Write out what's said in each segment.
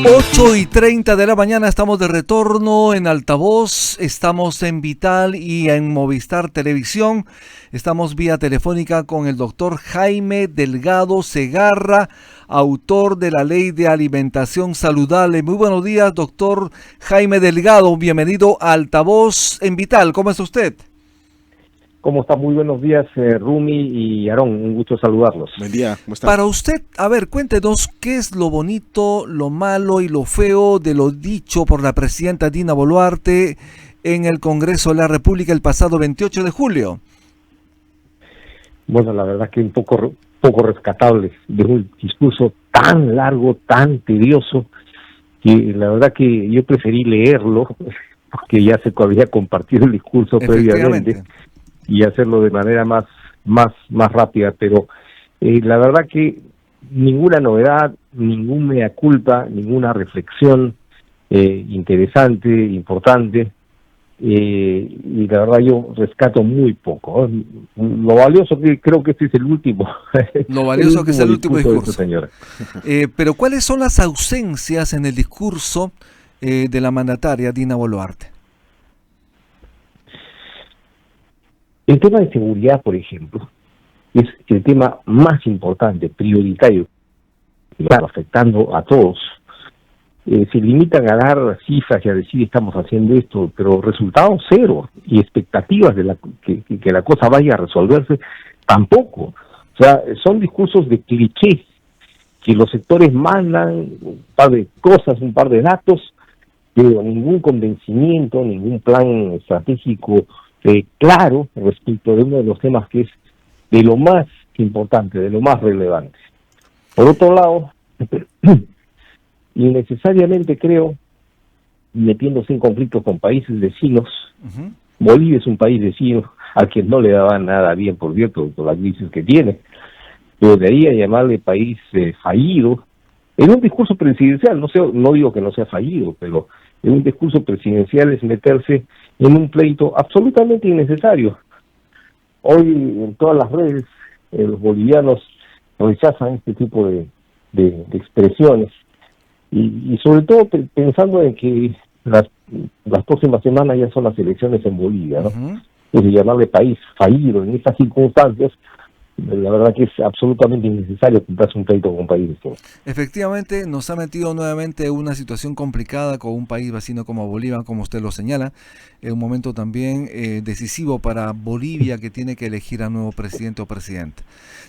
8:30 de la mañana, estamos de retorno en Altavoz, estamos en Vital y en Movistar Televisión, estamos vía telefónica con el doctor Jaime Delgado Segarra, autor de la Ley de Alimentación Saludable. Muy buenos días, doctor Jaime Delgado, bienvenido a Altavoz en Vital, ¿cómo es usted? ¿Cómo está? Muy buenos días, Rumi y Aarón, un gusto saludarlos. Buen día, ¿cómo está? Para usted, a ver, cuéntenos qué es lo bonito, lo malo y lo feo de lo dicho por la presidenta Dina Boluarte en el Congreso de la República el pasado 28 de julio. Bueno, la verdad que un poco rescatable de un discurso tan largo, tan tedioso, que la verdad que yo preferí leerlo, porque ya se había compartido el discurso previamente, y hacerlo de manera más rápida, pero la verdad que ninguna novedad, ningún mea culpa, ninguna reflexión interesante, importante, y la verdad yo rescato muy poco. Lo valioso que creo que este es el último. Lo valioso que es el último discurso. Señora. Pero ¿cuáles son las ausencias en el discurso de la mandataria Dina Boluarte? El tema de seguridad, por ejemplo, es el tema más importante, prioritario, claro, afectando a todos. Se limitan a dar cifras y a decir estamos haciendo esto, pero resultados cero y expectativas de que la cosa vaya a resolverse tampoco. O sea, son discursos de cliché que los sectores mandan un par de cosas, un par de datos, pero ningún convencimiento, ningún plan estratégico claro respecto de uno de los temas que es de lo más importante, de lo más relevante. Por otro lado, innecesariamente creo, metiéndose en conflictos con países vecinos, Bolivia es un país vecino al que no le daba nada bien, por cierto, por la crisis que tiene, pero de ahí a llamarle país fallido, en un discurso presidencial, no digo que no sea fallido, pero en un discurso presidencial es meterse en un pleito absolutamente innecesario. Hoy en todas las redes los bolivianos rechazan este tipo de expresiones y sobre todo pensando en que las próximas semanas ya son las elecciones en Bolivia, ¿no? Es de llamarle país fallido en estas circunstancias. La verdad que es absolutamente innecesario comprarse un pleito con un país vecino. Efectivamente, nos ha metido nuevamente en una situación complicada con un país vecino como Bolivia, como usted lo señala, en un momento también decisivo para Bolivia, que tiene que elegir a nuevo presidente o presidenta.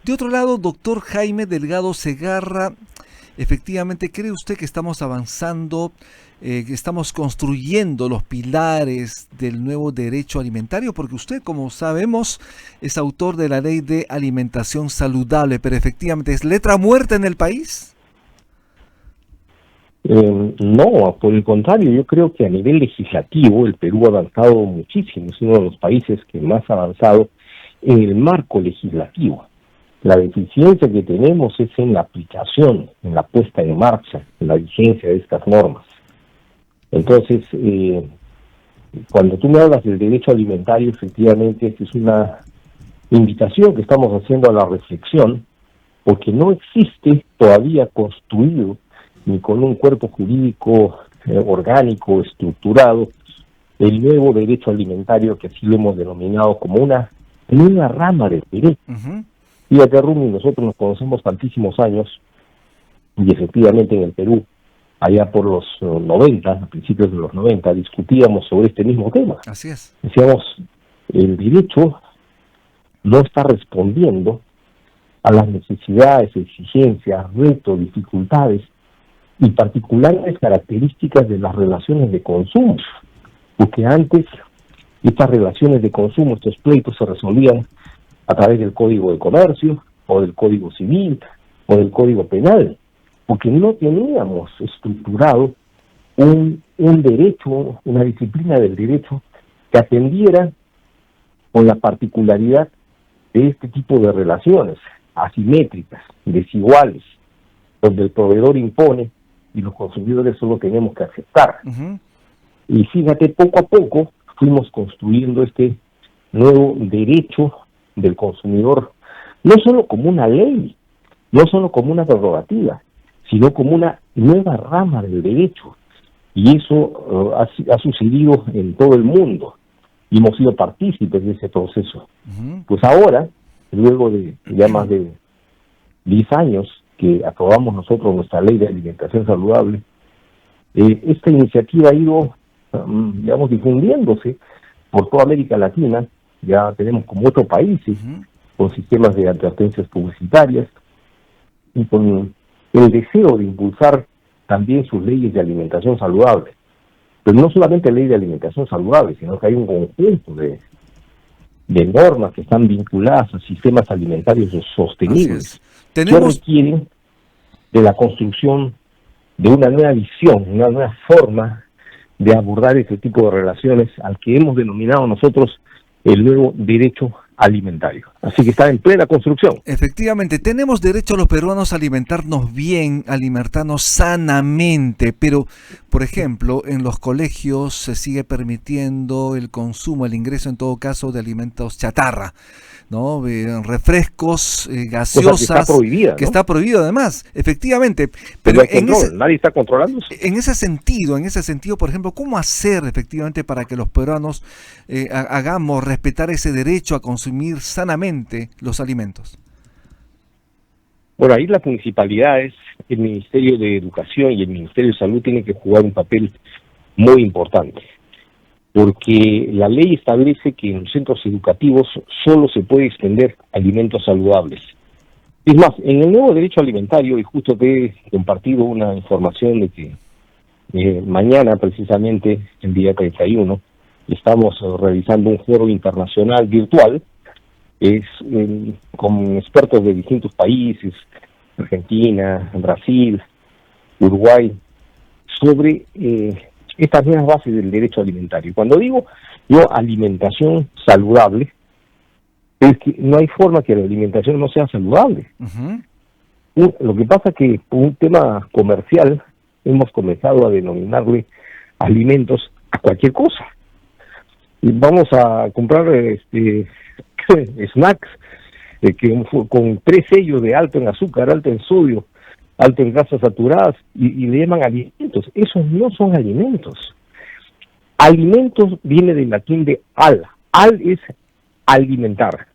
De otro lado, doctor Jaime Delgado Segarra, efectivamente, ¿cree usted que estamos avanzando, que estamos construyendo los pilares del nuevo derecho alimentario? Porque usted, como sabemos, es autor de la Ley de Alimentación Saludable, pero efectivamente, ¿es letra muerta en el país? No, por el contrario, yo creo que a nivel legislativo el Perú ha avanzado muchísimo, es uno de los países que más ha avanzado en el marco legislativo. La deficiencia que tenemos es en la aplicación, en la puesta en marcha, en la vigencia de estas normas. Entonces, cuando tú me hablas del derecho alimentario, efectivamente, esta es una invitación que estamos haciendo a la reflexión, porque no existe todavía construido, ni con un cuerpo jurídico orgánico, estructurado, el nuevo derecho alimentario, que así lo hemos denominado como una rama del derecho. Fíjate, Rumi, nosotros nos conocemos tantísimos años, y efectivamente en el Perú, allá por los 90, a principios de los 90, discutíamos sobre este mismo tema. Así es. Decíamos, el derecho no está respondiendo a las necesidades, exigencias, retos, dificultades y particulares características de las relaciones de consumo. Porque antes estas relaciones de consumo, estos pleitos se resolvían a través del Código de Comercio, o del Código Civil, o del Código Penal, porque no teníamos estructurado un derecho, una disciplina del derecho que atendiera con la particularidad de este tipo de relaciones asimétricas, desiguales, donde el proveedor impone y los consumidores solo tenemos que aceptar. Y fíjate, poco a poco fuimos construyendo este nuevo derecho del consumidor, no solo como una ley, no solo como una prerrogativa, sino como una nueva rama del derecho. Y eso ha sucedido en todo el mundo, y hemos sido partícipes de ese proceso. Pues ahora, luego de ya más de 10 años que aprobamos nosotros nuestra ley de alimentación saludable, esta iniciativa ha ido, digamos, difundiéndose por toda América Latina. Ya tenemos como 8 países con sistemas de advertencias publicitarias y con el deseo de impulsar también sus leyes de alimentación saludable. Pero no solamente ley de alimentación saludable, sino que hay un conjunto de normas que están vinculadas a sistemas alimentarios sostenibles, que requieren de la construcción de una nueva visión, una nueva forma de abordar ese tipo de relaciones al que hemos denominado nosotros el nuevo derecho alimentario. Así que está en plena construcción. Efectivamente, tenemos derecho los peruanos a alimentarnos bien, a alimentarnos sanamente, pero, por ejemplo, en los colegios se sigue permitiendo el consumo, el ingreso en todo caso de alimentos chatarra, ¿no? Refrescos, gaseosas, que está prohibida, ¿no? Que está prohibido además, efectivamente. Pero nadie está controlando eso. En ese sentido, por ejemplo, ¿cómo hacer efectivamente para que los peruanos hagamos respetar ese derecho a consumir sanamente los alimentos? Bueno, ahí las municipalidades, el Ministerio de Educación y el Ministerio de Salud tienen que jugar un papel muy importante, porque la ley establece que en los centros educativos solo se puede extender alimentos saludables. Es más, en el nuevo derecho alimentario, y justo te he compartido una información de que mañana, precisamente, el día 31, estamos realizando un foro internacional virtual, con expertos de distintos países, Argentina, Brasil, Uruguay, sobre estas nuevas bases del derecho alimentario. Cuando digo yo alimentación saludable, es que no hay forma que la alimentación no sea saludable. Lo que pasa es que por un tema comercial hemos comenzado a denominarle alimentos a cualquier cosa. Y vamos a comprar snacks con 3 sellos de alto en azúcar, alto en sodio, alto en grasas saturadas, y le llaman alimentos. Esos no son alimentos. Alimentos viene del latín de al. Al es alimentar,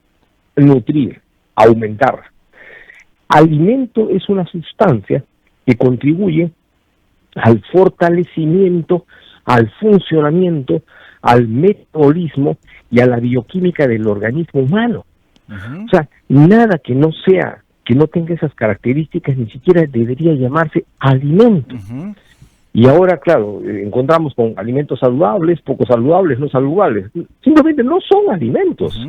nutrir, aumentar. Alimento es una sustancia que contribuye al fortalecimiento, al funcionamiento, al metabolismo y a la bioquímica del organismo humano. O sea, nada que no tenga esas características ni siquiera debería llamarse alimento. Y ahora, claro, encontramos con alimentos saludables, poco saludables, no saludables. Simplemente no son alimentos.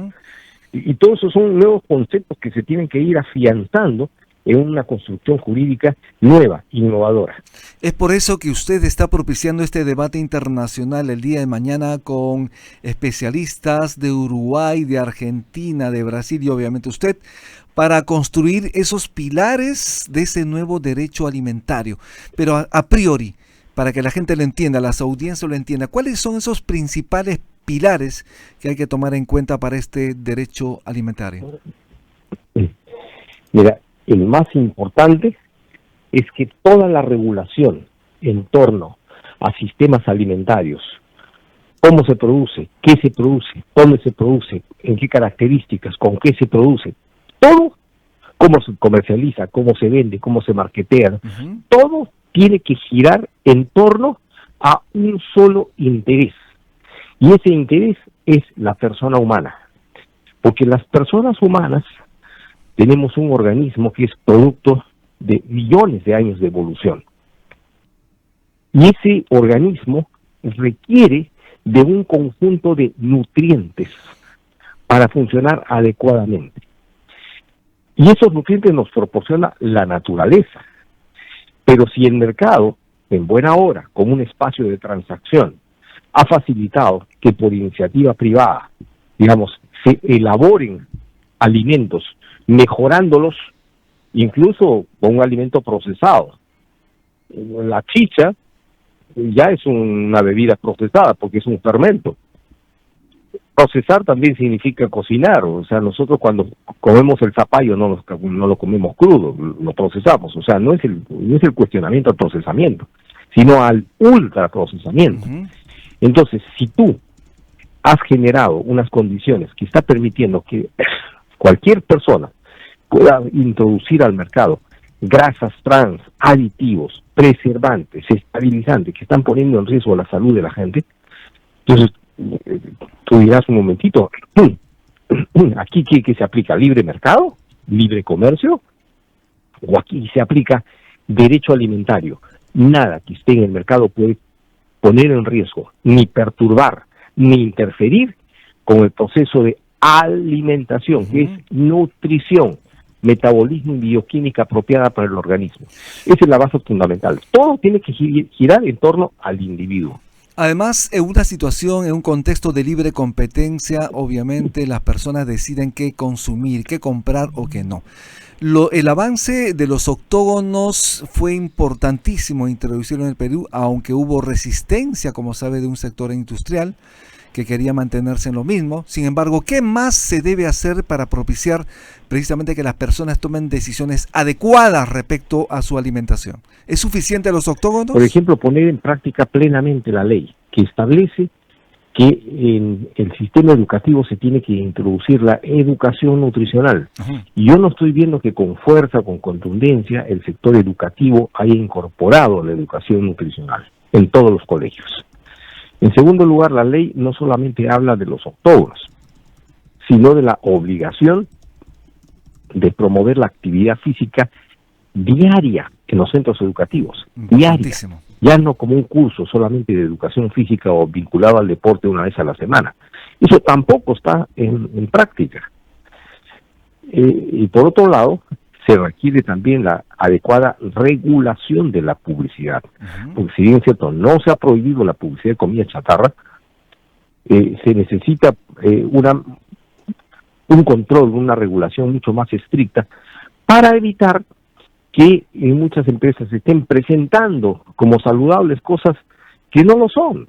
Y todos esos son nuevos conceptos que se tienen que ir afianzando en una construcción jurídica nueva, innovadora. Es por eso que usted está propiciando este debate internacional el día de mañana con especialistas de Uruguay, de Argentina, de Brasil y obviamente usted, para construir esos pilares de ese nuevo derecho alimentario. Pero a priori, para que la gente lo entienda, las audiencias lo entiendan, ¿cuáles son esos principales pilares que hay que tomar en cuenta para este derecho alimentario? Mira, el más importante es que toda la regulación en torno a sistemas alimentarios, cómo se produce, qué se produce, dónde se produce, en qué características, con qué se produce, todo, cómo se comercializa, cómo se vende, cómo se marketea, todo tiene que girar en torno a un solo interés. Y ese interés es la persona humana. Porque las personas humanas tenemos un organismo que es producto de millones de años de evolución. Y ese organismo requiere de un conjunto de nutrientes para funcionar adecuadamente. Y esos nutrientes nos proporciona la naturaleza. Pero si el mercado, en buena hora, como un espacio de transacción, ha facilitado que por iniciativa privada, digamos, se elaboren alimentos, mejorándolos, incluso con un alimento procesado. La chicha ya es una bebida procesada porque es un fermento. procesar también significa cocinar. O sea, nosotros cuando comemos el zapallo no lo comemos crudo, lo procesamos. O sea, no es el cuestionamiento al procesamiento, sino al ultraprocesamiento. Entonces, si tú has generado unas condiciones que está permitiendo que cualquier persona pueda introducir al mercado grasas trans, aditivos, preservantes, estabilizantes, que están poniendo en riesgo la salud de la gente, entonces tú dirás un momentito, ¿aquí qué se aplica? ¿Libre mercado? ¿Libre comercio? ¿O aquí se aplica derecho alimentario? Nada que esté en el mercado puede poner en riesgo, ni perturbar, ni interferir con el proceso de alimentación, que es nutrición, metabolismo y bioquímica apropiada para el organismo. Esa es la base fundamental. Todo tiene que girar en torno al individuo. Además, en una situación, en un contexto de libre competencia, obviamente las personas deciden qué consumir, qué comprar o qué no. El avance de los octógonos fue importantísimo introducirlo en el Perú, aunque hubo resistencia, como sabe, de un sector industrial que quería mantenerse en lo mismo. Sin embargo, ¿qué más se debe hacer para propiciar precisamente que las personas tomen decisiones adecuadas respecto a su alimentación? ¿Es suficiente los octógonos? Por ejemplo, poner en práctica plenamente la ley que establece que en el sistema educativo se tiene que introducir la educación nutricional. Y yo no estoy viendo que con fuerza, con contundencia, el sector educativo haya incorporado la educación nutricional en todos los colegios. En segundo lugar, la ley no solamente habla de los octógonos, sino de la obligación de promover la actividad física diaria en los centros educativos, diaria, ya no como un curso solamente de educación física o vinculado al deporte una vez a la semana. Eso tampoco está en práctica. Y por otro lado, se requiere también la adecuada regulación de la publicidad. Porque si bien es cierto, no se ha prohibido la publicidad de comida chatarra, se necesita un control, una regulación mucho más estricta para evitar que en muchas empresas se estén presentando como saludables cosas que no lo son.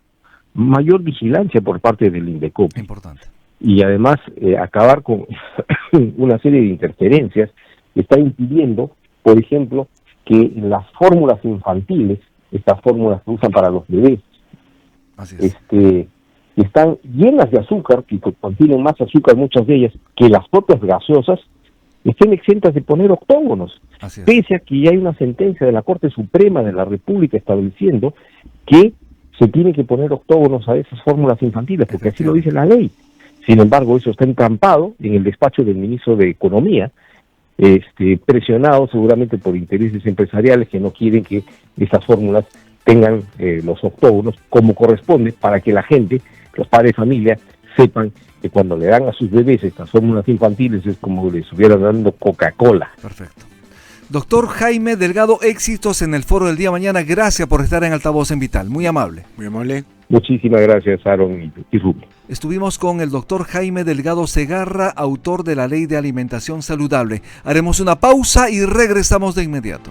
Mayor vigilancia por parte del INDECOPI. Importante. Y además acabar con una serie de interferencias que está impidiendo, por ejemplo, que las fórmulas infantiles, estas fórmulas que usan para los bebés, están llenas de azúcar, que contienen más azúcar, muchas de ellas, que las propias gaseosas, estén exentas de poner octógonos, pese a que ya hay una sentencia de la Corte Suprema de la República estableciendo que se tiene que poner octógonos a esas fórmulas infantiles, porque así lo dice la ley. Sin embargo, eso está entrampado en el despacho del ministro de Economía, presionado seguramente por intereses empresariales que no quieren que estas fórmulas tengan los octógonos como corresponde, para que la gente, los padres de familia, sepan que cuando le dan a sus bebés estas fórmulas infantiles es como les estuvieran dando Coca-Cola. Perfecto. Doctor Jaime Delgado, éxitos en el foro del día de mañana. Gracias por estar en Altavoz en Vital. Muy amable. Muy amable. Muchísimas gracias, Aaron y Rubio. Estuvimos con el doctor Jaime Delgado Segarra, autor de la Ley de Alimentación Saludable. Haremos una pausa y regresamos de inmediato.